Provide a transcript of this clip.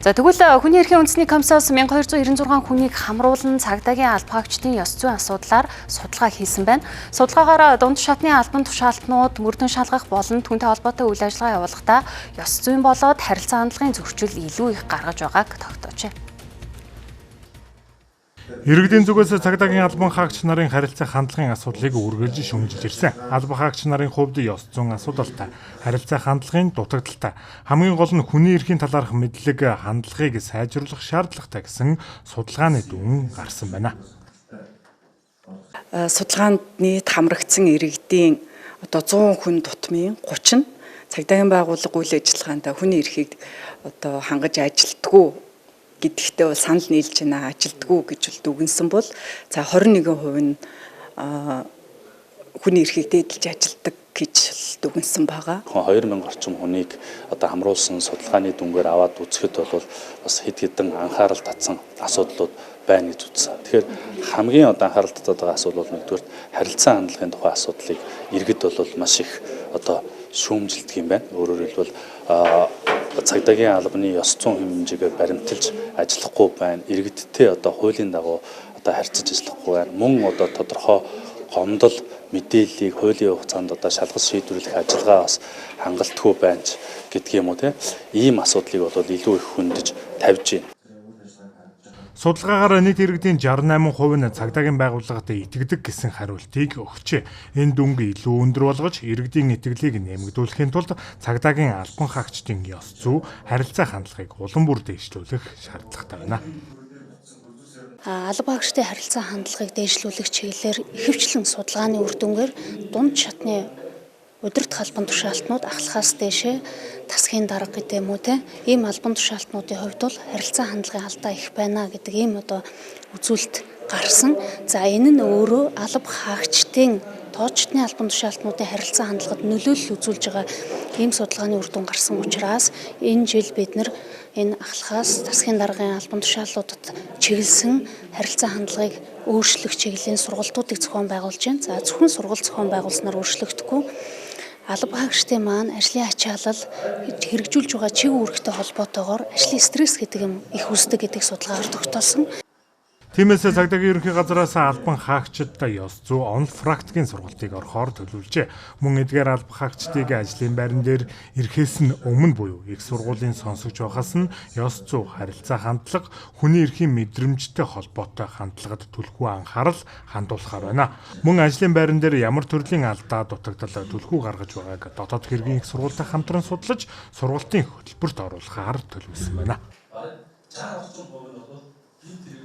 За тэгвэл хүний эрхийн үндэсний комиссаас 1296 хүнийг хамруулан цагдаагийн албаагчдын ёс зүйн асуудлаар судалгаа хийсэн байна. Судалгаагаар дунд шатны албан тушаалтнууд мөрдөн шалгах болон түүнтэй холбоотой үйл ажиллагаа явуулахдаа ёс зүйн болоод харилцаа хандлагын зөрчил илүү их гаргаж байгааг тогтоожээ. Иргэдийн зүгээс цагдаагийн албан хаагч нарын харилцаа хандлагын асуудлыг үргэлж шүүмжилж ирсэн. Албан хаагч нарын хувьд ёс зүйн асуудалтай, харилцаа хандлагын дутагдaltaй, хамгийн гол нь хүний эрхийн талаарх мэдлэг хандлагыг сайжруулах шаардлагатай гэсэн судалгааны дүн гарсан байна. Судалгаанд нийт хамрагдсан иргэдийн 100 хүн тутмын 30 нь цагдаагийн байгууллага үйл ажиллагаанд хүний эрхийг хангаж ажилтгүй гэдэгтээ бол санал нийлж байна, ажилтгүй гэж дүгнсэн бол за 21% нь хүний эрхийг дээдлж ажилдаг гэж дүгнсэн байгаа. 2000 орчим хүнийг хамруулсан судалгааны дүнгээр аваад үзэхэд бол бас хэд хэдэн анхаарал татсан асуудлууд байна гэж үзсэн. Тэгэхээр хамгийн анхаарал татаад байгаа асуудал бол нэгдүгээр харилцаа хандлагын тухай асуудлыг иргэд бол маш их шүүмжилдэг юм байна. Өөрөөр хэлбэл цагдаагийн албаны ёс зүйн хэмжээгээр баримталж ажиллахгүй байна. Иргэдтэй хуулийн дагуу харьцаж ажиллахгүй байна. Мөн тодорхой гомдол мэдээллийг хуулийн хугацаанд шалгаж шийдвэрлэх ажиллагаа бас хангалтгүй байна гэдг юм уу те. Ийм асуудлыг бол илүү их хөндөж тавьж байна. Судалгаагаар нийт иргэдийн 68% нь цагдаагийн байгууллагад итгэдэг гэсэн хариултыг өгчээ. Энэ дүнг илүү өндөр болгож иргэдийн итгэлийг нэмэгдүүлэхийн тулд цагдаагийн албан хаагчдын ёс зүй, харилцаа хандлагыг улам бүр дээшлүүлэх шаардлагатай байна. Албан хаагчдын харилцаа хандлагыг дээшлүүлэх чиглэлээр ихэвчлэн судалгааны үр дүнгээр дунд шатны удирдах албан тушаалтнууд ахлахаас дээшээ тасхийн дарга гэдэг юм уу те ийм албан тушаалтнуудын хувьд бол харилцаа хандлагын алдаа их байна гэдэг ийм үзүүлэлт гарсан. За энэ нь өөрөө албан хаагчдын тоочтны албан тушаалтнуудын харилцаа хандлагад нөлөөлөл үзүүлж байгаа ийм судалгааны үр дүн гарсан учраас энэ жил бид энэ ахлахаас тасхийн даргын албан тушаалуудад чиглэсэн харилцаа хандлагыг өөрчлөх чиглэлийн сургалтуудыг зохион байгуулж байна. За зөвхөн сургалт зохион байгуулснаар өөрчлөгдөхгүй албан хаагчдын маань ажлын ачаалал хэрэгжүүлж байгаа чиг үүрэгтэй холбоотойгоор ажлын стресс гэдэг юм их үүсдэг гэдгийг судалгаагаар тогтоосон. Тиймээс цагдаагийн ерөнхий газраас албан хаагчдад ёс зүй практикийн сургалтыг орохоор төлөвлөжээ. Мөн эдгээр албан хаагчдыг ажлын байран дээр ирэхээс нь өмнө буюу их сургуулийн сонсогч байхаас нь ёс зүй, харилцаа хандлага, хүний эрхийн мэдрэмжтэй холбоотой хандлагад түлхүү анхаарал хандуулахаар байна. Мөн ажлын байран дээр ямар төрлийн алдаа дутагдал түлхүү гаргаж байгааг дотоод хэргийн их сургуультай хамтран судлаж сургалтын хөтөлбөрт оруулахаар төлөвлөсөн байна.